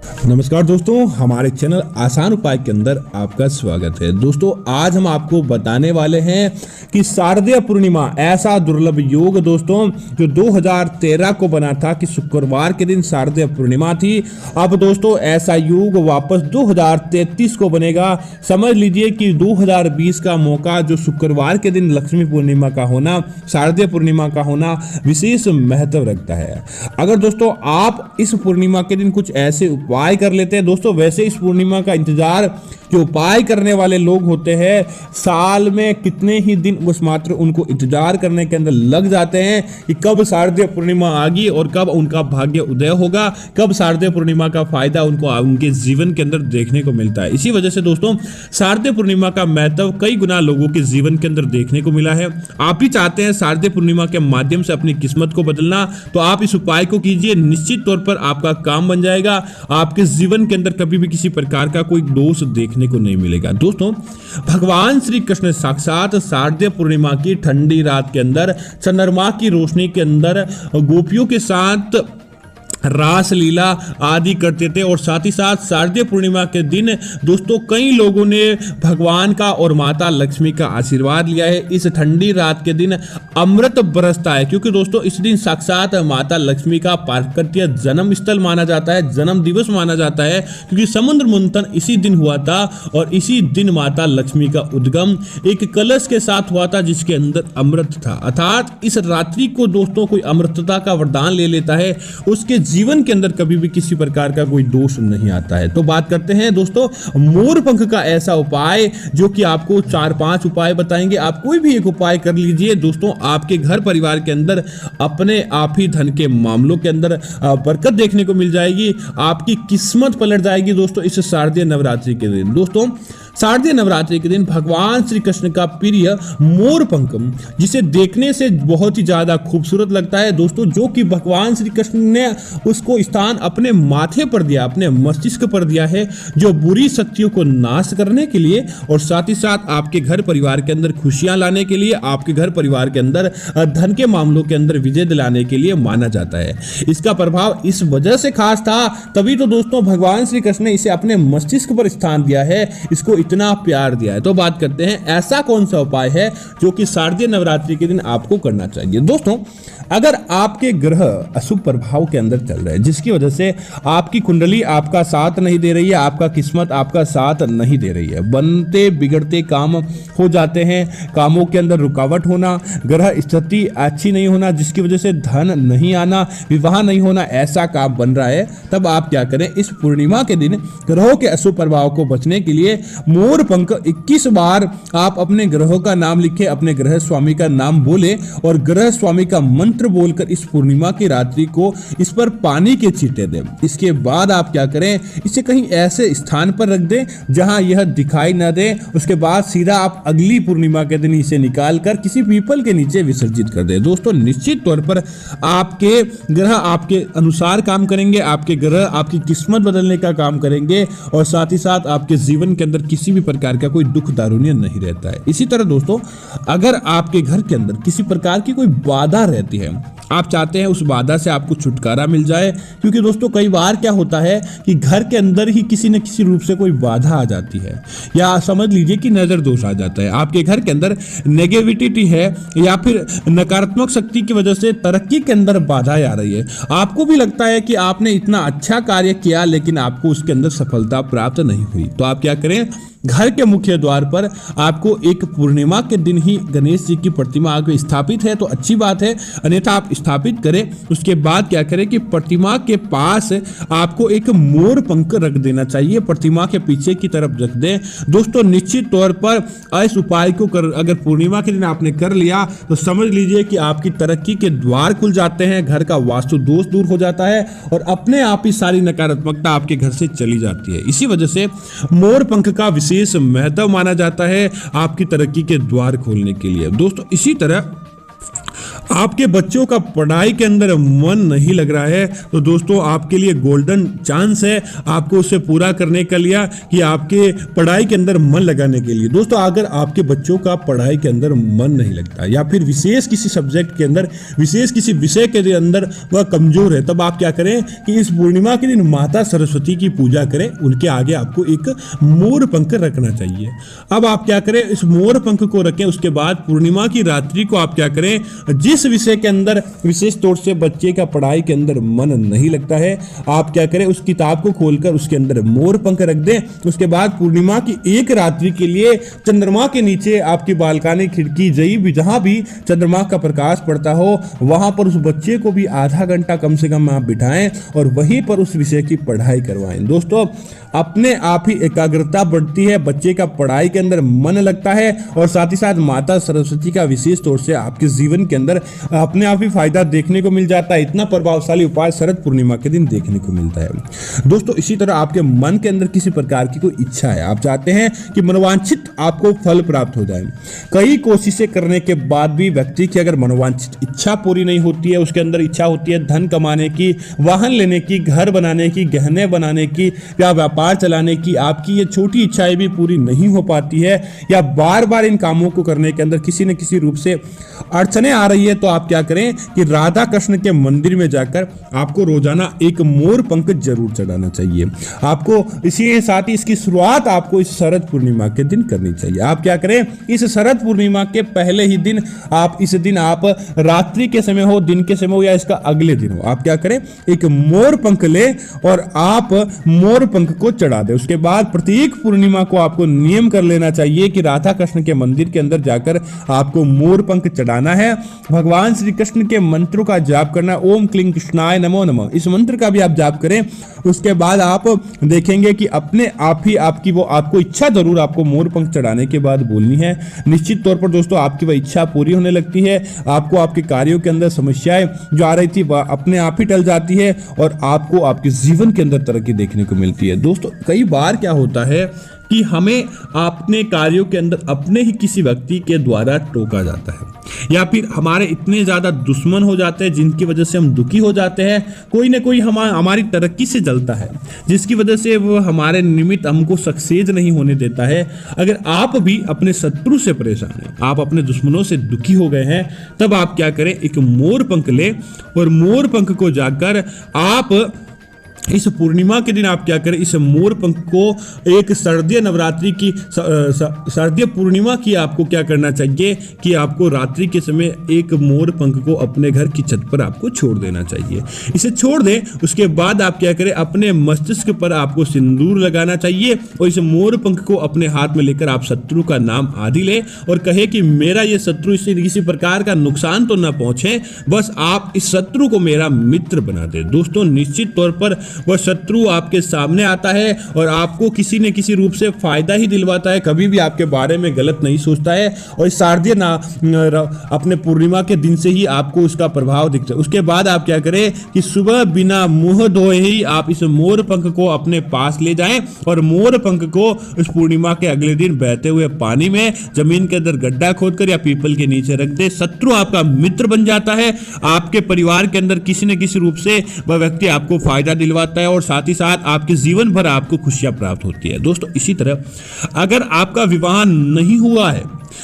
नमस्कार दोस्तों, हमारे चैनल आसान उपाय के अंदर आपका स्वागत है। दोस्तों, आज हम आपको बताने वाले हैं कि शारदीय पूर्णिमा ऐसा दुर्लभ योग दोस्तों जो 2013 को बना था कि शुक्रवार के दिन शारदीय पूर्णिमा थी। अब दोस्तों ऐसा योग वापस 2033 को बनेगा। समझ लीजिए कि 2020 का मौका जो शुक्रवार के दिन लक्ष्मी पूर्णिमा का होना, शारदीय पूर्णिमा का होना विशेष महत्व रखता है। अगर दोस्तों आप इस पूर्णिमा के दिन कुछ ऐसे उपाय कर लेते हैं दोस्तों, वैसे इस पूर्णिमा का इंतजार जो उपाय करने वाले लोग होते हैं साल में कितने ही दिन बस मात्र उनको इंतजार करने के अंदर लग जाते हैं कि कब शारदीय पूर्णिमा आएगी और कब उनका भाग्य उदय होगा, कब शारदीय पूर्णिमा का फायदा उनको उनके जीवन के अंदर देखने को मिलता है। इसी वजह से दोस्तों शारदीय पूर्णिमा का महत्व कई गुना लोगों के जीवन के अंदर देखने को मिला है। आप भी चाहते हैं शारदीय पूर्णिमा के माध्यम से अपनी किस्मत को बदलना, तो आप इस उपाय को कीजिए। निश्चित तौर पर आपका काम बन जाएगा। आपके जीवन के अंदर कभी भी किसी प्रकार का कोई दोष देखने को नहीं मिलेगा। दोस्तों, भगवान श्री कृष्ण साक्षात शारदीय पूर्णिमा की ठंडी रात के अंदर चंद्रमा की रोशनी के अंदर गोपियों के साथ रास लीला आदि करते थे। और साथ ही साथ शारदीय पूर्णिमा के दिन दोस्तों कई लोगों ने भगवान का और माता लक्ष्मी का आशीर्वाद लिया है। इस ठंडी रात के दिन अमृत बरसता है, क्योंकि दोस्तों इस दिन साक्षात माता लक्ष्मी का पार्वतीय जन्म स्थल माना जाता है, जन्म दिवस माना जाता है, क्योंकि समुद्र मंथन इसी दिन हुआ था और इसी दिन माता लक्ष्मी का उद्गम एक कलश के साथ हुआ था जिसके अंदर अमृत था। अर्थात इस रात्रि को दोस्तों कोई अमृतता का वरदान ले लेता है, उसके जीवन के अंदर कभी भी किसी प्रकार का कोई दोष नहीं आता है। तो बात करते हैं दोस्तों मोर पंख का ऐसा उपाय जो कि आपको 4-5 उपाय बताएंगे। आप कोई भी एक उपाय कर लीजिए दोस्तों, आपके घर परिवार के अंदर अपने आप ही धन के मामलों के अंदर बरकत देखने को मिल जाएगी। आपकी किस्मत पलट जाएगी दोस्तों इस शारदीय नवरात्रि के दिन। दोस्तों शारदीय नवरात्रि के दिन भगवान श्री कृष्ण का प्रिय मोर पंख, जिसे देखने से बहुत ही ज्यादा खूबसूरत लगता है दोस्तों, जो कि भगवान श्री कृष्ण ने उसको स्थान अपने माथे पर दिया, अपने मस्तिष्क पर दिया है, जो बुरी शक्तियों को नाश करने के लिए और साथ ही साथ आपके घर परिवार के अंदर खुशियां लाने के लिए, आपके घर परिवार के अंदर धन के मामलों के अंदर विजय दिलाने के लिए माना जाता है। इसका प्रभाव इस वजह से खास था, तभी तो दोस्तों भगवान श्री कृष्ण ने इसे अपने मस्तिष्क पर स्थान दिया है, इसको इतना प्यार दिया है। तो बात करते हैं ऐसा कौन सा उपाय है जो कि शारदीय नवरात्रि के दिन आपको करना चाहिए। दोस्तों, अगर आपके ग्रह अशुभ प्रभाव के अंदर चल रहे हैं, जिसकी वजह से आपकी कुंडली आपका साथ नहीं दे रही है, आपका किस्मत आपका साथ नहीं दे रही है, बनते बिगड़ते काम हो जाते हैं, कामों के अंदर रुकावट होना, ग्रह स्थिति अच्छी नहीं होना, जिसकी वजह से धन नहीं आना, विवाह नहीं होना, ऐसा काम बन रहा है, तब आप क्या करें, इस पूर्णिमा के दिन ग्रहों के अशुभ प्रभाव को बचने के लिए मोर पंख 21 बार आप अपने ग्रहों का नाम लिखें, अपने ग्रह स्वामी का नाम बोले और ग्रह स्वामी का मंत्र बोलकर इस पूर्णिमा की रात्रि को इस पर पानी के छींटे दें। इसके बाद आप क्या करें, इसे कहीं ऐसे स्थान पर रख दें जहां यह दिखाई न दे। उसके बाद सीधा आप अगली पूर्णिमा के दिन इसे निकालकर किसी पीपल के नीचे विसर्जित कर दें। दोस्तों, निश्चित तौर पर आपके ग्रह आपके अनुसार काम करेंगे, आपके ग्रह आपकी किस्मत बदलने का काम करेंगे और साथ ही साथ आपके जीवन के अंदर किसी भी प्रकार का कोई दुख दारुण्य नहीं रहता है। इसी तरह दोस्तों, अगर आपके घर के अंदर किसी प्रकार की कोई बाधा रहती है, आप चाहते हैं उस बाधा से आपको छुटकारा मिल जाए, क्योंकि दोस्तों कई बार क्या होता है कि घर के अंदर ही किसी न किसी रूप से कोई बाधा आ जाती है, या समझ लीजिए कि नजर दोष आ जाता है, आपके घर के अंदर नेगेटिविटी है या फिर नकारात्मक शक्ति की वजह से तरक्की के अंदर बाधा आ रही है। आपको भी लगता है कि आपने इतना अच्छा कार्य किया लेकिन आपको उसके अंदर सफलता प्राप्त नहीं हुई, तो आप क्या करें, घर के मुख्य द्वार पर आपको एक पूर्णिमा के दिन ही गणेश जी की प्रतिमा आगे स्थापित है तो अच्छी बात है, अन्यथा आप स्थापित करें। उसके बाद क्या करें कि प्रतिमा के पास आपको एक मोर पंख रख देना चाहिए, प्रतिमा के पीछे की तरफ रख दें। दोस्तों, निश्चित तौर पर इस उपाय को अगर पूर्णिमा के दिन आपने कर लिया तो समझ लीजिए कि आपकी तरक्की के द्वार खुल जाते हैं, घर का वास्तु दोष दूर हो जाता है और अपने आप ही सारी नकारात्मकता आपके घर से चली जाती है। इसी वजह से मोर पंख का विशेष महत्व माना जाता है आपकी तरक्की के द्वार खोलने के लिए। दोस्तों, इसी तरह आपके बच्चों का पढ़ाई के अंदर मन नहीं लग रहा है तो दोस्तों आपके लिए गोल्डन चांस है आपको उसे पूरा करने के लिए कि आपके पढ़ाई के अंदर मन लगाने के लिए। दोस्तों अगर आपके बच्चों का पढ़ाई के अंदर मन नहीं लगता या फिर विशेष किसी सब्जेक्ट के अंदर, विशेष किसी विषय के अंदर वह कमजोर है, तब आप क्या करें कि इस पूर्णिमा के दिन माता सरस्वती की पूजा करें। उनके आगे आपको एक मोर पंख रखना चाहिए। अब आप क्या करें, इस मोर पंख को रखें। उसके बाद पूर्णिमा की रात्रि को आप क्या करें, जिस विषय के अंदर विशेष तौर से बच्चे का पढ़ाई के अंदर मन नहीं लगता है, आप क्या करें, उस किताब को खोलकर उसके अंदर मोर पंख रख दें। उसके बाद पूर्णिमा की एक रात्रि के लिए चंद्रमा के नीचे आपकी बालकनी, खिड़की, जहां भी चंद्रमा का प्रकाश पड़ता हो वहां पर उस बच्चे को भी आधा घंटा कम से कम आप बिठाएं और वहीं पर उस विषय की पढ़ाई करवाएं। दोस्तों अपने आप ही एकाग्रता बढ़ती है, बच्चे का पढ़ाई के अंदर मन लगता है और साथ ही साथ माता सरस्वती का विशेष तौर से आपके जीवन के अंदर अपने आप ही फायदा देखने को मिल जाता है। इतना प्रभावशाली उपाय शरद पूर्णिमा के दिन देखने को मिलता है। दोस्तों इसी तरह आपके मन के अंदर किसी प्रकार की कोई इच्छा है, आप चाहते हैं कि मनोवांछित आपको फल प्राप्त हो जाए, कई कोशिशें करने के बाद भी व्यक्ति की अगर मनोवांछित इच्छा पूरी नहीं होती है, उसके अंदर इच्छा होती है धन कमाने की, वाहन लेने की, घर बनाने की, गहने बनाने की या व्यापार चलाने की, आपकी ये छोटी इच्छाएं भी पूरी नहीं हो पाती है या बार बार इन कामों को करने के अंदर किसी न किसी रूप से अड़चने आ रही है, तो आप क्या करें कि राधा कृष्ण के मंदिर में जाकर आपको रोजाना एक मोर पंख जरूर चढ़ाना चाहिए। आपको इसी के साथ ही इसकी शुरुआत आपको इस शरद पूर्णिमा के दिन करनी चाहिए। आप क्या करें, इस शरद पूर्णिमा के पहले ही दिन आप इस दिन आप रात्रि के समय हो, दिन के समय हो या इसका अगले दिन हो, आप क्या करें एक मोर पंख ले और आप मोर पंख को चढ़ा दे। उसके बाद प्रत्येक पूर्णिमा को आपको नियम कर लेना चाहिए कि राधा कृष्ण के मंदिर के अंदर जाकर आपको मोर पंख चढ़ाना है, भगवान श्री कृष्ण के मंत्रों का जाप करना, ओम क्लीं कृष्णाय नमो नमः, इस मंत्र का भी आप जाप करें। उसके बाद आप देखेंगे कि अपने आप ही आपकी वो आपको इच्छा जरूर आपको मोर पंख चढ़ाने के बाद बोलनी है। निश्चित तौर पर दोस्तों आपकी वह इच्छा पूरी होने लगती है, आपको आपके कार्यों के अंदर समस्याएं जो आ रही थी वह अपने आप ही टल जाती है और आपको आपके जीवन के अंदर तरक्की देखने को मिलती है। दोस्तों कई बार क्या होता है कि हमें अपने कार्यों के अंदर अपने ही किसी व्यक्ति के द्वारा टोका जाता है या फिर हमारे इतने ज्यादा दुश्मन हो जाते हैं जिनकी वजह से हम दुखी हो जाते हैं, कोई ना कोई हमारी तरक्की से जलता है जिसकी वजह से वो हमारे निमित्त हमको सक्सेस नहीं होने देता है। अगर आप भी अपने शत्रु से परेशान हैं, आप अपने दुश्मनों से दुखी हो गए हैं, तब आप क्या करें, एक मोर पंख ले और मोर पंख को जाकर आप इस पूर्णिमा के दिन आप क्या करें, इस मोर पंख को एक शारदीय नवरात्रि की शारदीय पूर्णिमा की आपको क्या करना चाहिए कि आपको रात्रि के समय एक मोर पंख को अपने घर की छत पर आपको छोड़ देना चाहिए। इसे छोड़ दें, उसके बाद आप क्या करें, अपने मस्तिष्क पर आपको सिंदूर लगाना चाहिए और इस मोर पंख को अपने हाथ में लेकर आप शत्रु का नाम आदि ले और कहे कि मेरा ये शत्रु इससे किसी प्रकार का नुकसान तो ना पहुंचे, बस आप इस शत्रु को मेरा मित्र बना दे। दोस्तों निश्चित तौर पर वह शत्रु आपके सामने आता है और आपको किसी न किसी रूप से फायदा ही दिलवाता है, कभी भी आपके बारे में गलत नहीं सोचता है और इस शारदीय अपने पूर्णिमा के दिन से ही आपको उसका प्रभाव दिखता है। उसके बाद आप क्या करें कि सुबह बिना मुंह धोए ही आप इस मोर पंख को अपने पास ले जाएं और मोर पंख को इस पूर्णिमा के अगले दिन बहते हुए पानी में जमीन के अंदर गड्ढा खोदकर या पीपल के नीचे रख दे। शत्रु आपका मित्र बन जाता है, आपके परिवार के अंदर किसी न किसी रूप से वह व्यक्ति आपको फायदा दिलवाता है और साथ ही साथ आपके जीवन भर आपको खुशियां प्राप्त होती है। दोस्तों इसी तरह अगर आपका विवाह नहीं हुआ है,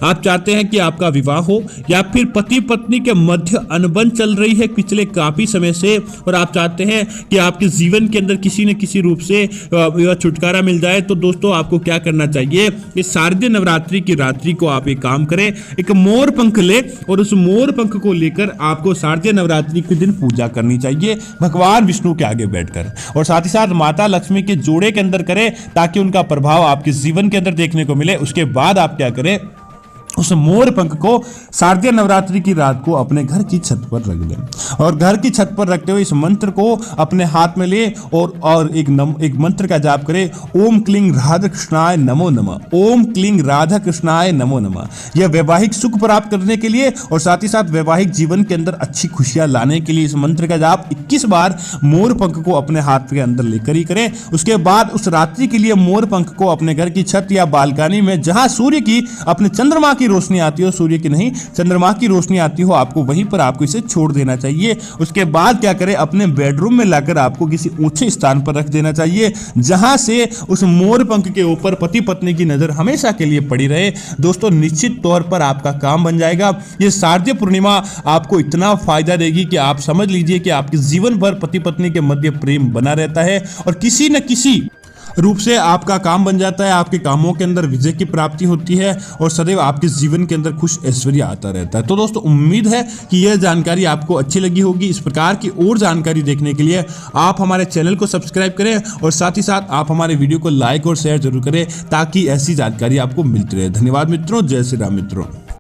आप चाहते हैं कि आपका विवाह हो या फिर पति पत्नी के मध्य अनबन चल रही है पिछले काफी समय से और आप चाहते हैं कि आपके जीवन के अंदर किसी न किसी रूप से छुटकारा मिल जाए, तो दोस्तों आपको क्या करना चाहिए, इस शारदीय नवरात्रि की रात्रि को आप एक काम करें, एक मोर पंख ले और उस मोर पंख को लेकर आपको शारदीय नवरात्रि के दिन पूजा करनी चाहिए भगवान विष्णु के आगे बैठकर और साथ ही साथ माता लक्ष्मी के जोड़े के अंदर करें ताकि उनका प्रभाव आपके जीवन के अंदर देखने को मिले। उसके बाद आप क्या करें, उस मोर पंख को शारदीय नवरात्रि की रात को अपने घर की छत पर रख लें और घर की छत पर रखते हुए इस मंत्र को अपने हाथ में ले और एक मंत्र का जाप करें, ओम क्लीं राधा कृष्णाय नमो नमः, ओम क्लीं राधा कृष्णाय नमो नमः। यह वैवाहिक सुख प्राप्त करने के लिए और साथ ही साथ वैवाहिक जीवन के अंदर अच्छी खुशियां लाने के लिए इस मंत्र का जाप 21 बार मोर पंख को अपने हाथ के अंदर लेकर ही करें। उसके बाद उस रात्रि के लिए मोर पंख को अपने घर की छत या बालकनी में जहां सूर्य की अपने चंद्रमा की की रोशनी आती हो, सूर्य की नहीं, चंद्रमा की रोशनी आती हो आपको, वहीं पर आपको इसे छोड़ देना चाहिए। उसके बाद क्या करें, अपने बेडरूम में लाकर आपको किसी ऊंचे स्थान पर रख देना चाहिए, जहां से उस मोर पंख के ऊपर पति पत्नी की नजर हमेशा के लिए पड़ी रहे। दोस्तों निश्चित तौर पर आपका काम बन जाएगा। ये शारदीय पूर्णिमा आपको इतना फायदा देगी कि आप समझ लीजिए कि आपके जीवन भर पति पत्नी के मध्य प्रेम बना रहता है और किसी न किसी रूप से आपका काम बन जाता है, आपके कामों के अंदर विजय की प्राप्ति होती है और सदैव आपके जीवन के अंदर खुश ऐश्वर्य आता रहता है। तो दोस्तों उम्मीद है कि यह जानकारी आपको अच्छी लगी होगी। इस प्रकार की और जानकारी देखने के लिए आप हमारे चैनल को सब्सक्राइब करें और साथ ही साथ आप हमारे वीडियो को लाइक और शेयर जरूर करें, ताकि ऐसी जानकारी आपको मिलती रहे। धन्यवाद मित्रों, जय श्री राम मित्रों।